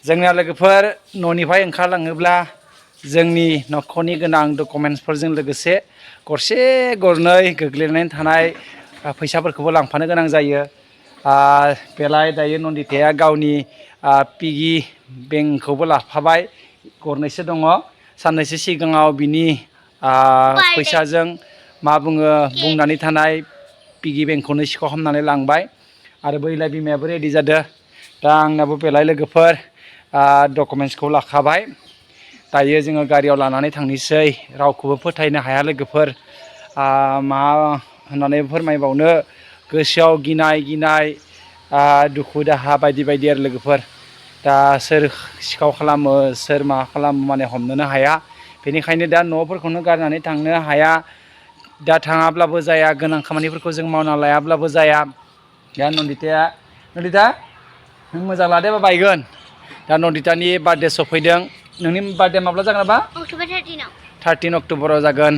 जोंना लोगोफोर न'निफ्राय ओंखारलाङोब्ला जोंनि न'खरनि गोनां डकुमेन्ट्सफोरजों लोगोसे गरसे गरनै गोग्लैनानै थानाय फैसाफोरखौबो लांफानो गोनां जायो। बेलाय दायो नन्दिताया गावनि पिगी बेंकखौबो लाफाबाय, गरनैसो दङ। साननैसो सिगाङाव बिनि फैसाजों मा बुङो बुंनानै थानाय पिगी बेंकखौनो सिखाव खालामनानै लांबाय आरो बैलाय बिमायाबो रेडि जादों। दा आंनाबो बेलाय लोगोफोर डकुमेन्ट्सखौ लाखाबाय। दायो जोङो गारियाव लानानै थांनोसै। रावखौबो फोथायनो हाया लोगोफोर, मा होननानै फोरमायबावनो, गोसोआव गिनाय दुखु दाहा बायदि बायदि आरो लोगोफोर। दा सोर सिखाव खालामो सोर मा खालामो माने हमनोनो हाया। बेनिखायनो दा न'फोरखौनो गारनानै थांनो हाया। दा थाङाब्लाबो जाया, गोनां खामानिफोरखौ जों मावना लायाब्लाबो जाया। दा नन्दिता नों मोजां लादोबा बायगोन। दा नन्दितानि बार्थडे सफैदों। नोंनि बार्थडे माब्ला जागोन बा? अक्ट'बर 13 13 अक्ट'बराव जागोन।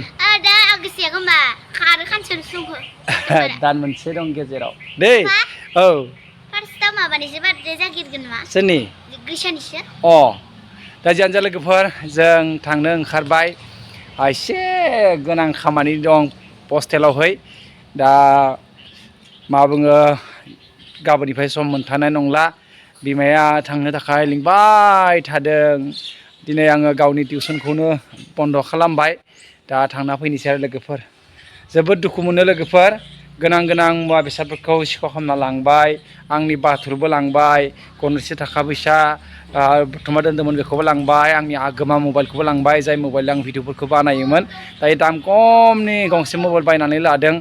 दा आगष्टया गोमा खारो खानसेल'सो दंखो। दान मोनसे दं गेजेराव दै। औ फार्स्टआव माबानिसो बार्थडे जागिरगोन नामा? सोरनि? ग्रिसानिसो। दा जियानो जा लोगोफोर, जों थांनो ओंखारबाय। एसे गोनां खामानि दं हस्टेलावहै। दा मा बुङो, गाबोननिफ्राय सम मोनथानाय नंला। बिमाया थांनो थाखाय लिंबाय थादों। दिनै आङो गावनि टिउसनखौनो बन्द' खालामबाय। दा थांना फैनोसै आरो लोगोफोर। जोबोद दुखु मोनो लोगोफोर, गोनां मुवा बेसादफोरखौ सिखाव खालामना लांबाय। आंनि बाथुलबो लांबाय, गरनैसो थाखा फैसा बुथुमना दोन्दोंमोन बेखौबो लांबाय। आंनि आगोमा मबाइलखौबो लांबाय, जाय मबाइलजों आं भिडिअफोरखौ बानायोमोन। दायो दाम खमनि गंसे मबाइल बायनानै लादों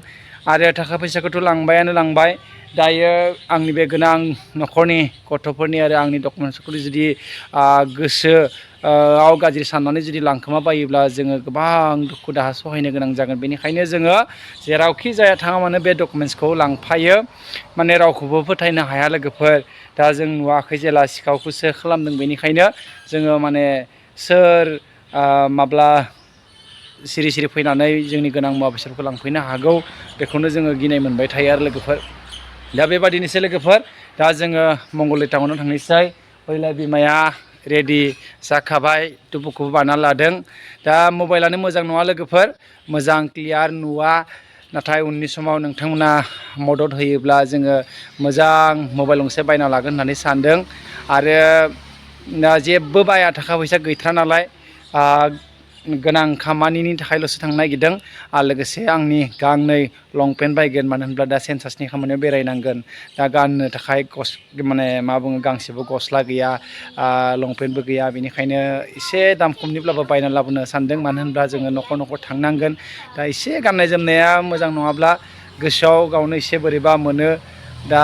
आरो थाखा फैसाखौथ' लांबायानो लांबाय। दायो आंनि बे गोनां न'खरनि गथ'फोरनि आरो आंनि डकुमेन्ट्सफोरखौ जुदि गोसोआव गाज्रि साननानै जुदि लांखोमा बायोब्ला जोङो गोबां दुखु दाहा सहायनो गोनां जागोन। बेनिखायनो जोङो जेरावखि जाया थाङा मानो बे डकुमेन्ट्सखौ लांफायो। माने रावखौबो फोथायनो हाया लोगोफोर। दा जों नुवाखै जेला सिखावखौसो खालामदों, बेनिखायनो जोङो माने सोर माब्ला सिरि सिरि फैनानै जोंनि गोनां मुवा बेसादफोरखौ लांफैनो हागौ, बेखौनो जोङो गिनाय मोनबाय थायो आरो लोगोफोर। दा बेबादिनोसै लोगोफोर। दा जोङो मंगलदै टाउनाव थांनोसै। बैलाय बिमाया रेडि जाखाबाय, दुबुखौबो बाना लादों। दा मबाइलानो मोजां नङा लोगोफोर, मोजां क्लियार नुवा। नाथाय उननि समाव नोंथांमोना मदद होयोब्ला जोङो मोजां मबाइल गंसे बायना लागोन होननानै सानदों। आरो जेबो बाया, थाखा फैसा गैथ्रा नालाय, गोनां खामानिनि थाखायल'सो थांनो नागिरदों। आरो लोगोसे आंनि गांनै लंपेन्ट बायगोन, मानो होनब्ला दा सेन्सासनि खामानियाव बेरायनांगोन। दा गाननो थाखाय माने मा बुङो, गांसेबो गस्ला गैया, लंपेन्टबो गैया। बेनिखायनो एसे दाम खमनिब्लाबो बायना लाबोनो सानदों, मानो होनब्ला जोङो न'खर न'खर थांनांगोन। दा एसे गाननाय जोमनाया मोजां नङाब्ला गोसोआव गावनो एसे बोरैबा मोनो। दा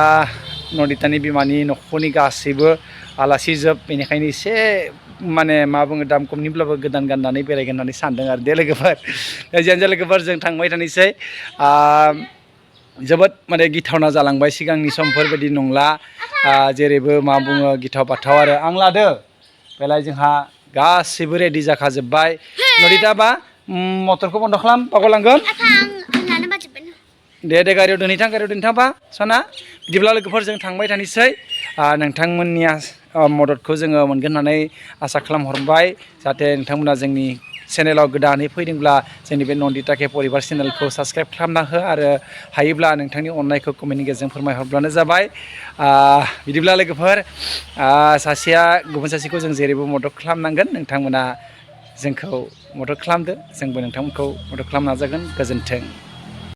नन्दितानि बिमानि न'खरनि गासैबो आलासि जोब, बेनिखायनो एसे माने मा बुङो, दाम खमनिब्लाबो गोदान गाननानै बेरायगोन होननानै सानदों आरो दे लोगोफोर। जियानो जा लोगोफोर, जों थांबाय थानोसै। जोबोद माने गिथावना जालांबाय, सिगांनि समफोर बायदि नंला। जेरैबो मा बुङो, गिथाव बाथाव आरो आं लादो। बेलाय जोंहा गासैबो रेडि जाखाजोब्बाय। नन्दिता बा मटरखौ बन्द' खालाम, बावगारलांगोन। दे गारियाव दोनहैथां बा सना। बिदिब्ला लोगोफोर, जों थांबाय थानोसै। नोंथांमोननि मददखौ जोङो मोनगोन होननानै आसा खालामहरबाय। जाहाथे नोंथांमोना जोंनि चेनेलाव गोदानै फैदोंब्ला जोंनि बे नन्दिता के परिबार चेनेलखौ साबस्क्राइब खालामना हो आरो हायोब्ला नोंथांनि अननायखौ कमेन्टनि गेजेरजों फोरमायहरब्लानो जाबाय। बिदिब्ला लोगोफोर, सासेया गुबुन सासेखौ जों जेरैबो मदद खालामनांगोन। नोंथांमोना जोंखौ मदद खालामदो, जोंबो नोंथांमोनखौ मदद खालामनो नाजागोन। गोजोन्थों।